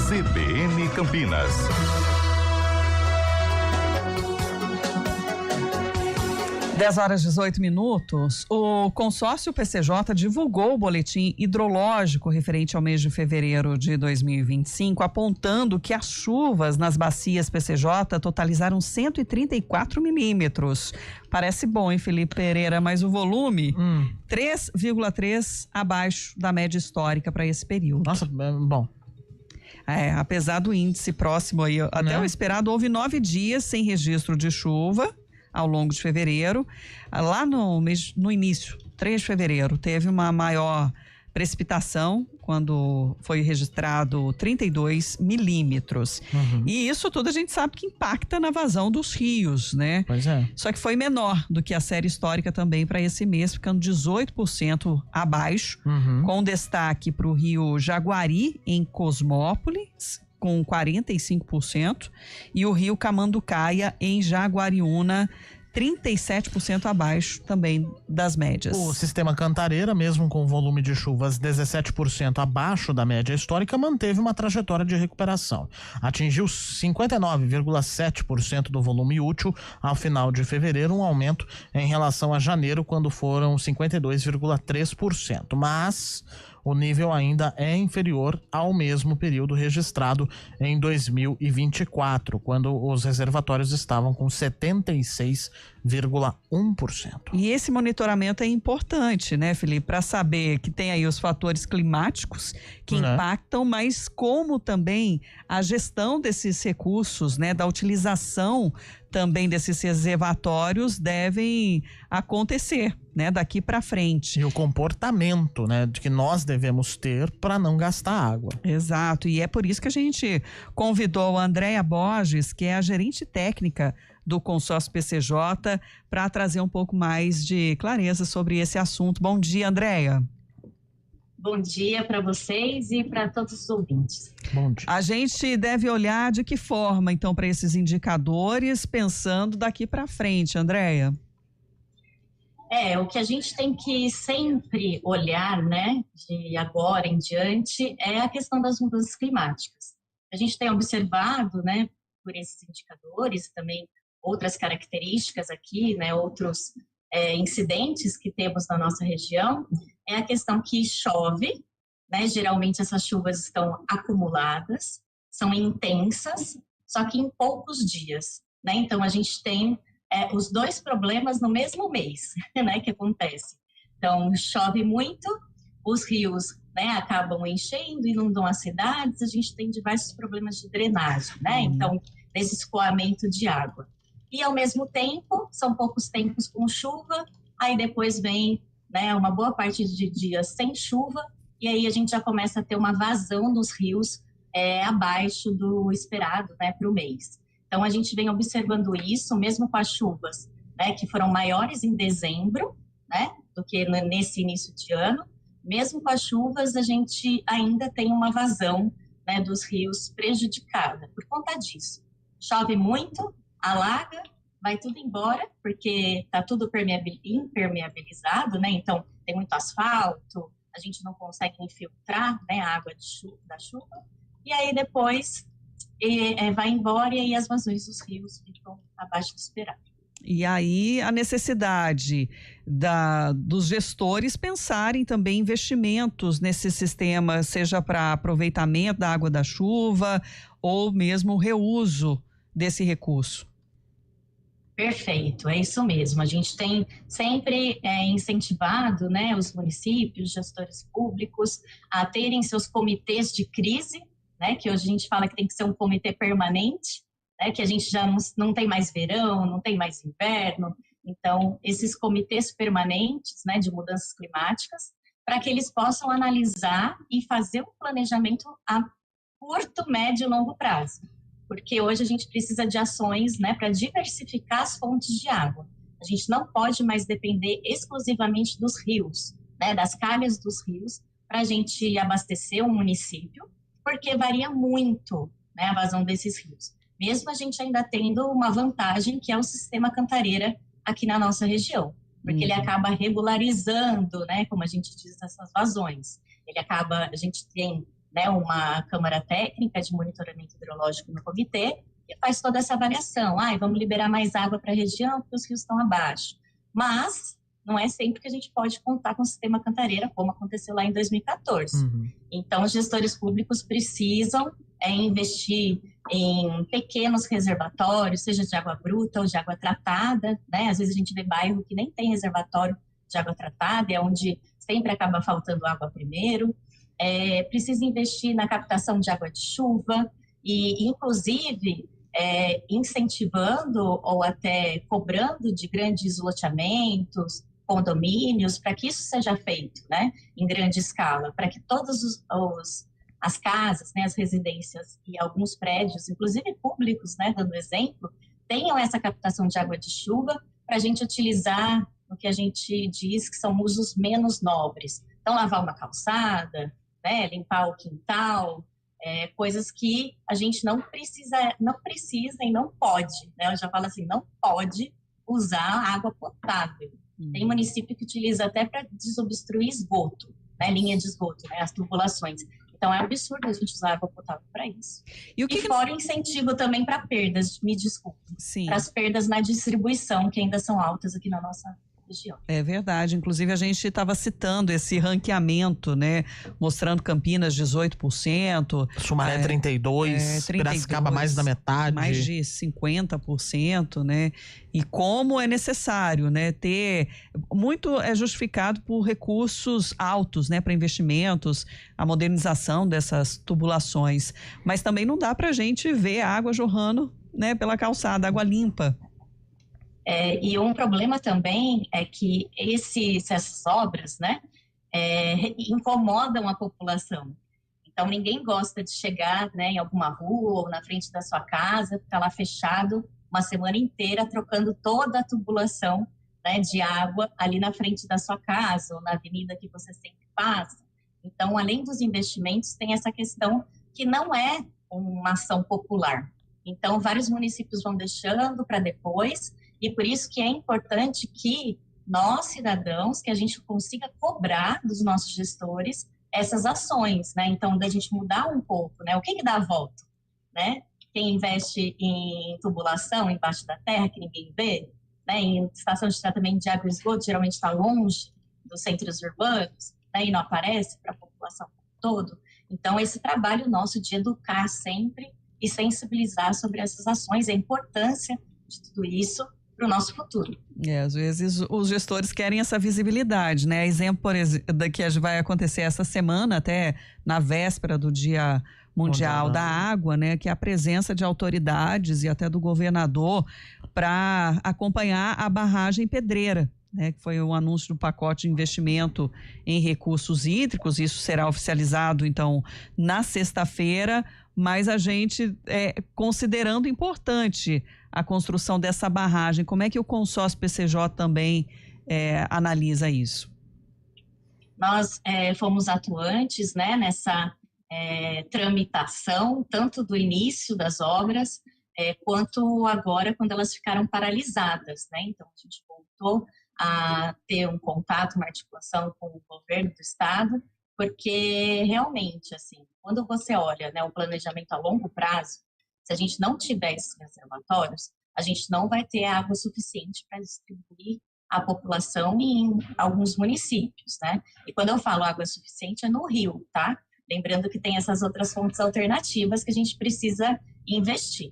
CBN Campinas. 10h18. O consórcio PCJ divulgou o boletim hidrológico referente ao mês de fevereiro de 2025, apontando que as chuvas nas bacias PCJ totalizaram 134 milímetros. Parece bom, hein, Felipe Pereira? Mas o volume, 3,3 abaixo da média histórica para esse período. Nossa, bom. Apesar do índice próximo aí, até o esperado, houve 9 dias sem registro de chuva ao longo de fevereiro. Lá no início, 3 de fevereiro, teve uma maior precipitação, quando foi registrado 32 milímetros. E isso tudo a gente sabe que impacta na vazão dos rios, né? Pois é. Só que foi menor do que a série histórica também para esse mês, ficando 18% abaixo, com destaque para o rio Jaguari, em Cosmópolis, com 45%, e o rio Camanducaia, em Jaguariúna, 37% abaixo também das médias. O sistema Cantareira, mesmo com volume de chuvas 17% abaixo da média histórica, manteve uma trajetória de recuperação. Atingiu 59,7% do volume útil ao final de fevereiro, um aumento em relação a janeiro, quando foram 52,3%. Mas o nível ainda é inferior ao mesmo período registrado em 2024, quando os reservatórios estavam com 76,1%. E esse monitoramento é importante, né, Felipe, para saber que tem aí os fatores climáticos que impactam, mas como também a gestão desses recursos, né, da utilização também desses reservatórios devem acontecer, né, daqui para frente. E o comportamento, né, de que nós devemos ter para não gastar água. Exato, e é por isso que a gente convidou a Andréia Borges, que é a gerente técnica do consórcio PCJ, para trazer um pouco mais de clareza sobre esse assunto. Bom dia, Andréia. Bom dia para vocês e para todos os ouvintes. Bom dia. A gente deve olhar de que forma, então, para esses indicadores, pensando daqui para frente, Andréia? O que a gente tem que sempre olhar, né, de agora em diante, é a questão das mudanças climáticas. A gente tem observado, né, por esses indicadores, também outras características aqui, né, outros incidentes que temos na nossa região, é a questão que chove, né, geralmente essas chuvas estão acumuladas, são intensas, só que em poucos dias, né, então a gente tem os dois problemas no mesmo mês, né, que acontece. Então, chove muito, os rios, né, acabam enchendo, inundam as cidades, a gente tem diversos problemas de drenagem, né, então, desse escoamento de água. E, ao mesmo tempo, são poucos tempos com chuva, aí depois vem, né, uma boa parte de dias sem chuva, e aí a gente já começa a ter uma vazão nos rios abaixo do esperado, né, para o mês. Então, a gente vem observando isso, mesmo com as chuvas, né, que foram maiores em dezembro, né, do que nesse início de ano. Mesmo com as chuvas, a gente ainda tem uma vazão, né, dos rios prejudicada por conta disso. Chove muito, alaga, vai tudo embora, porque está tudo impermeabilizado, né, então tem muito asfalto, a gente não consegue infiltrar, né, a água da chuva, e aí depois vai embora e aí as vazões dos rios ficam abaixo do esperado. E aí a necessidade dos gestores pensarem também investimentos nesse sistema, seja para aproveitamento da água da chuva ou mesmo o reuso desse recurso. Perfeito, é isso mesmo. A gente tem sempre incentivado, né, os municípios, gestores públicos a terem seus comitês de crise, né, que hoje a gente fala que tem que ser um comitê permanente, né, que a gente já não tem mais verão, não tem mais inverno, então esses comitês permanentes, né, de mudanças climáticas, para que eles possam analisar e fazer um planejamento a curto, médio e longo prazo, porque hoje a gente precisa de ações, né, para diversificar as fontes de água. A gente não pode mais depender exclusivamente dos rios, né, das calhas dos rios, para a gente abastecer um município, porque varia muito, né, a vazão desses rios. Mesmo a gente ainda tendo uma vantagem, que é o sistema Cantareira aqui na nossa região, porque ele acaba regularizando, né, como a gente diz, essas vazões. A gente tem né, uma câmara técnica de monitoramento hidrológico no comitê e faz toda essa avaliação. Vamos liberar mais água para a região porque os rios estão abaixo. Mas não é sempre que a gente pode contar com o sistema Cantareira, como aconteceu lá em 2014. Então, os gestores públicos precisam investir em pequenos reservatórios, seja de água bruta ou de água tratada, né? Às vezes a gente vê bairro que nem tem reservatório de água tratada, é onde sempre acaba faltando água primeiro. Precisa investir na captação de água de chuva e, inclusive, incentivando ou até cobrando de grandes loteamentos, condomínios, para que isso seja feito, né, em grande escala, para que todas as casas, né, as residências e alguns prédios, inclusive públicos, né, dando exemplo, tenham essa captação de água de chuva para a gente utilizar o que a gente diz que são usos menos nobres. Então, lavar uma calçada, né, limpar o quintal, coisas que a gente não precisa e não pode, né? Eu já falo assim, não pode usar água potável. Tem município que utiliza até para desobstruir esgoto, né, linha de esgoto, né, as tubulações. Então é absurdo a gente usar água potável para isso. E fora o incentivo também para perdas, me desculpe, para as perdas na distribuição, que ainda são altas aqui na nossa região. É verdade, inclusive a gente estava citando esse ranqueamento, né, mostrando Campinas 18%, Sumaré 32%, Piracicaba mais da metade. Mais de 50%, né, e como é necessário, né, ter, muito é justificado por recursos altos, né, para investimentos, a modernização dessas tubulações, mas também não dá para a gente ver a água jorrando, né, pela calçada, água limpa. E um problema também é que essas obras, né, incomodam a população. Então, ninguém gosta de chegar, né, em alguma rua ou na frente da sua casa, ficar lá fechado uma semana inteira, trocando toda a tubulação, né, de água ali na frente da sua casa ou na avenida que você sempre passa. Então, além dos investimentos, tem essa questão que não é uma ação popular. Então, vários municípios vão deixando para depois. E por isso que é importante que nós, cidadãos, que a gente consiga cobrar dos nossos gestores essas ações, né? Então, da gente mudar um pouco, né? O que dá a volta, né? Quem investe em tubulação embaixo da terra, que ninguém vê, né? Em estação de tratamento de água e esgoto, geralmente está longe dos centros urbanos, né? E não aparece para a população toda. Então, esse trabalho nosso de educar sempre e sensibilizar sobre essas ações, a importância de tudo isso para o nosso futuro. Às vezes os gestores querem essa visibilidade, né? Exemplo, por exemplo, que vai acontecer essa semana, até na véspera do Dia Mundial da Água, né? Que é a presença de autoridades e até do governador para acompanhar a barragem Pedreira, né, que foi um anúncio do pacote de investimento em recursos hídricos. Isso será oficializado, então, na sexta-feira, mas a gente, considerando importante a construção dessa barragem, como é que o consórcio PCJ também analisa isso? Nós fomos atuantes, né, nessa tramitação, tanto do início das obras, quanto agora, quando elas ficaram paralisadas, né? Então, a gente voltou a ter um contato, uma articulação com o governo do estado, porque realmente, assim, quando você olha, né, o planejamento a longo prazo, se a gente não tiver esses reservatórios, a gente não vai ter água suficiente para distribuir a população em alguns municípios, né? E quando eu falo água suficiente, é no rio, tá? Lembrando que tem essas outras fontes alternativas que a gente precisa investir.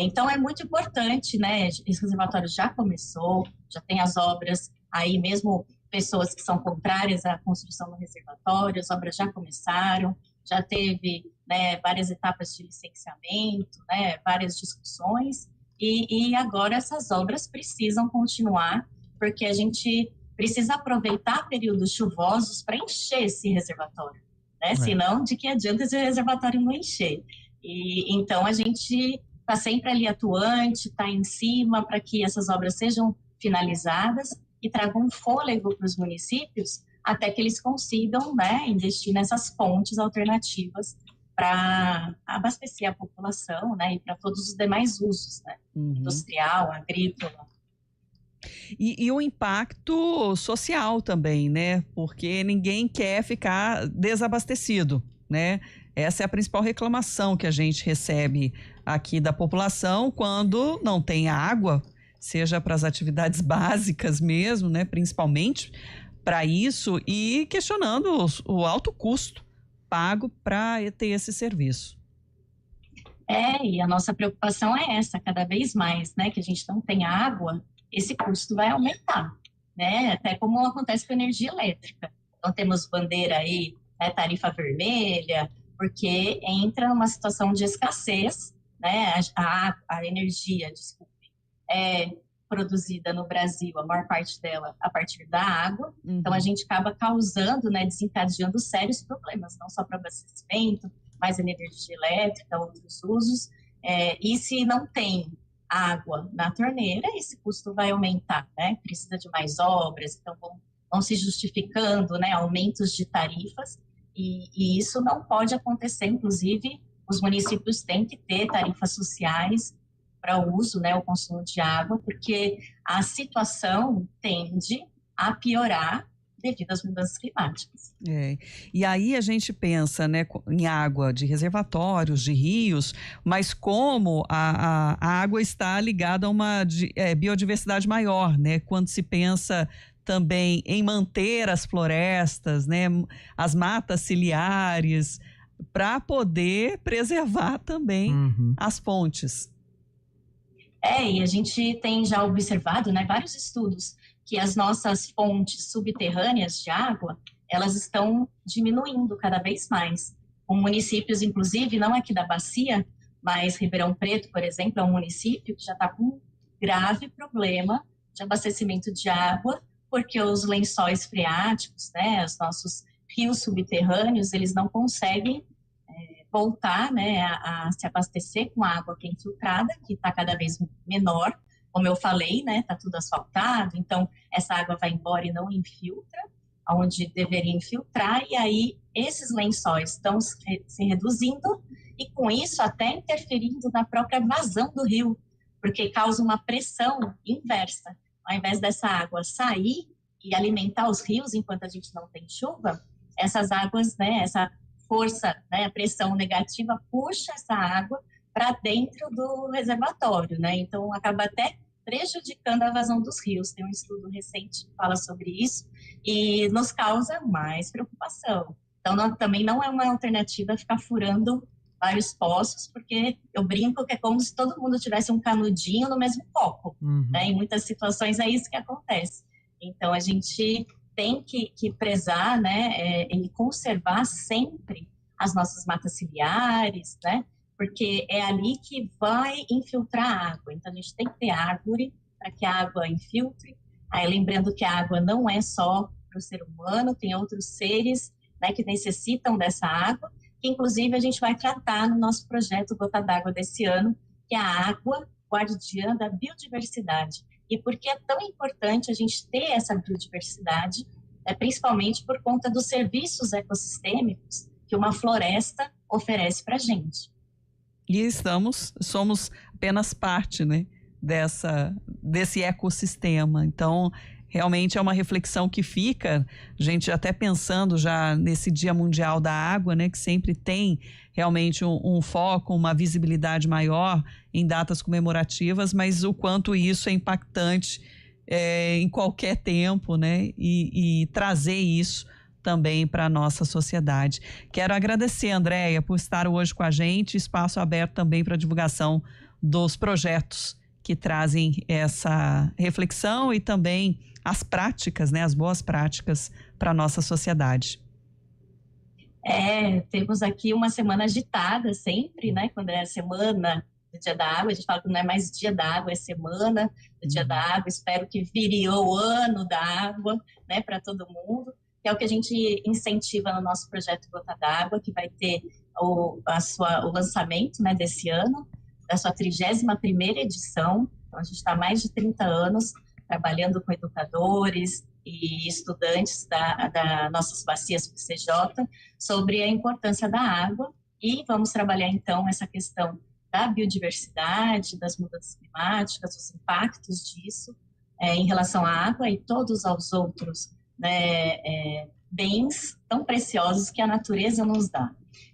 Então, é muito importante, né? Esse reservatório já começou, já tem as obras aí, mesmo pessoas que são contrárias à construção do reservatório, as obras já começaram, já teve, né, várias etapas de licenciamento, né, várias discussões, e agora essas obras precisam continuar, porque a gente precisa aproveitar períodos chuvosos para encher esse reservatório, né? Senão, de que adianta esse reservatório não encher? E então a gente está sempre ali atuante, está em cima para que essas obras sejam finalizadas e tragam um fôlego para os municípios até que eles consigam, né, investir nessas fontes alternativas para abastecer a população, né, e para todos os demais usos, né, industrial, agrícola. E o impacto social também, né? Porque ninguém quer ficar desabastecido. né? Essa é a principal reclamação que a gente recebe aqui da população quando não tem água, seja para as atividades básicas mesmo, né? Principalmente para isso, e questionando o alto custo pago para ter esse serviço. E a nossa preocupação é essa, cada vez mais, né, que a gente não tem água, esse custo vai aumentar, né, até como acontece com a energia elétrica. Então, temos bandeira aí, né, tarifa vermelha, porque entra numa situação de escassez, né, a energia, desculpe, é produzida no Brasil, a maior parte dela a partir da água, então a gente acaba causando, né, desencadeando sérios problemas, não só para abastecimento, mais energia elétrica, outros usos, e se não tem água na torneira, esse custo vai aumentar, né? Precisa de mais obras, então vão se justificando, né, aumentos de tarifas, e isso não pode acontecer, inclusive os municípios têm que ter tarifas sociais para o uso, né, o consumo de água, porque a situação tende a piorar devido às mudanças climáticas. E aí a gente pensa, né, em água de reservatórios, de rios, mas como a água está ligada a uma biodiversidade maior, né? Quando se pensa também em manter as florestas, né, as matas ciliares, para poder preservar também as fontes. E a gente tem já observado, né, vários estudos que as nossas fontes subterrâneas de água, elas estão diminuindo cada vez mais. Com municípios, inclusive, não aqui da bacia, mas Ribeirão Preto, por exemplo, é um município que já está com um grave problema de abastecimento de água, porque os lençóis freáticos, né, os nossos rios subterrâneos, eles não conseguem voltar, né, a se abastecer com água que é infiltrada, que está cada vez menor. Como eu falei, né, está tudo asfaltado, então essa água vai embora e não infiltra, onde deveria infiltrar, e aí esses lençóis estão se reduzindo e com isso até interferindo na própria vazão do rio, porque causa uma pressão inversa. Ao invés dessa água sair e alimentar os rios enquanto a gente não tem chuva, essas águas, né, essa força, né, a pressão negativa puxa essa água para dentro do reservatório, né? Então acaba até prejudicando a vazão dos rios. Tem um estudo recente que fala sobre isso e nos causa mais preocupação. Então também não é uma alternativa ficar furando vários poços, porque eu brinco que é como se todo mundo tivesse um canudinho no mesmo copo, né? Em muitas situações é isso que acontece. Então a gente tem que prezar, né, e conservar sempre as nossas matas ciliares, né, porque é ali que vai infiltrar a água. Então, a gente tem que ter árvore para que a água infiltre. Aí, lembrando que a água não é só para o ser humano, tem outros seres, né, que necessitam dessa água, que inclusive a gente vai tratar no nosso projeto Gota d'Água desse ano, que é a água guardiã da biodiversidade. E por que é tão importante a gente ter essa biodiversidade, principalmente por conta dos serviços ecossistêmicos que uma floresta oferece para a gente. E somos apenas parte, né, desse ecossistema. Então, realmente é uma reflexão que fica, a gente até pensando já nesse Dia Mundial da Água, né, que sempre tem realmente um foco, uma visibilidade maior em datas comemorativas, mas o quanto isso é impactante em qualquer tempo, né, e trazer isso também para a nossa sociedade. Quero agradecer, Andréia, por estar hoje com a gente, espaço aberto também para divulgação dos projetos que trazem essa reflexão e também as práticas, né, as boas práticas para a nossa sociedade. Temos aqui uma semana agitada sempre, né, quando é a semana do Dia da Água, a gente fala que não é mais Dia da Água, é semana do Dia da Água, espero que vire o ano da água, né, para todo mundo, que é o que a gente incentiva no nosso projeto Gota d'Água, que vai ter o lançamento, né, desse ano, da sua 31ª edição. Então, a gente está há mais de 30 anos trabalhando com educadores e estudantes da nossas bacias PCJ sobre a importância da água, e vamos trabalhar, então, essa questão da biodiversidade, das mudanças climáticas, os impactos disso em relação à água e todos os outros, né, bens tão preciosos que a natureza nos dá.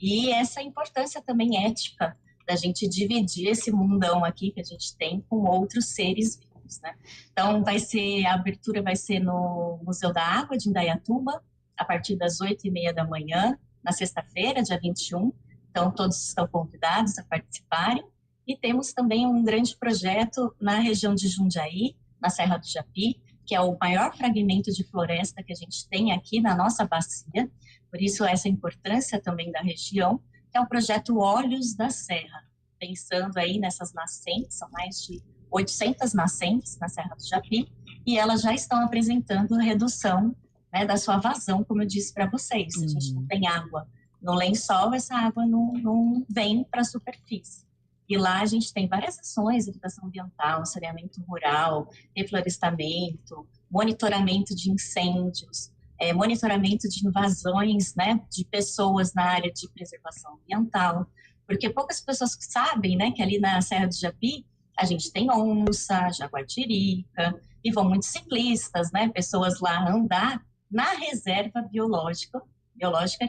E essa importância também ética da gente dividir esse mundão aqui que a gente tem com outros seres vivos, né? Então, a abertura vai ser no Museu da Água de Indaiatuba, a partir das 8h30 da manhã, na sexta-feira, dia 21. Então, todos estão convidados a participarem. E temos também um grande projeto na região de Jundiaí, na Serra do Japi, que é o maior fragmento de floresta que a gente tem aqui na nossa bacia. Por isso, essa importância também da região, que é o projeto Olhos da Serra, pensando aí nessas nascentes, são mais de 800 nascentes na Serra do Japi, e elas já estão apresentando redução, né, da sua vazão, como eu disse para vocês. Se a gente não tem água no lençol, essa água não vem para a superfície. E lá a gente tem várias ações, educação ambiental, saneamento rural, reflorestamento, monitoramento de incêndios, monitoramento de invasões, né, de pessoas na área de preservação ambiental, porque poucas pessoas sabem, né, que ali na Serra do Japi a gente tem onça, jaguatirica, e vão muitos ciclistas, né, pessoas lá andar na reserva biológica,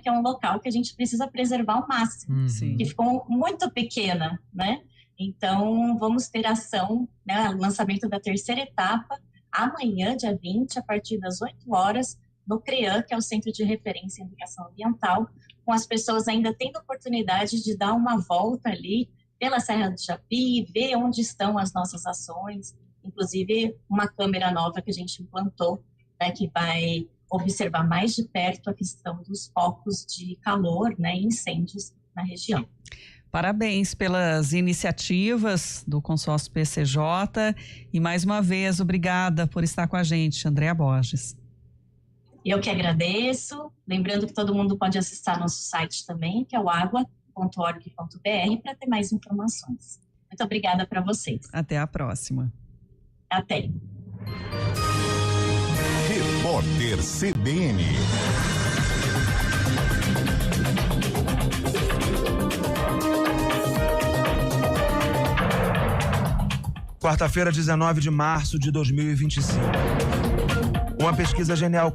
que é um local que a gente precisa preservar ao máximo, que ficou muito pequena, né? Então, vamos ter ação, né, lançamento da terceira etapa, amanhã, dia 20, a partir das 8 horas, no CREAM, que é o Centro de Referência em Educação Ambiental, com as pessoas ainda tendo oportunidade de dar uma volta ali pela Serra do Japi, ver onde estão as nossas ações, inclusive uma câmera nova que a gente implantou, né, que vai observar mais de perto a questão dos focos de calor, né, e incêndios na região. Parabéns pelas iniciativas do consórcio PCJ e mais uma vez obrigada por estar com a gente, Andréa Borges. Eu que agradeço, lembrando que todo mundo pode acessar nosso site também, que é o agua.org.br, para ter mais informações. Muito obrigada para vocês. Até a próxima. Até. Repórter CBN. Quarta-feira, 19 de março de 2025. Uma pesquisa genial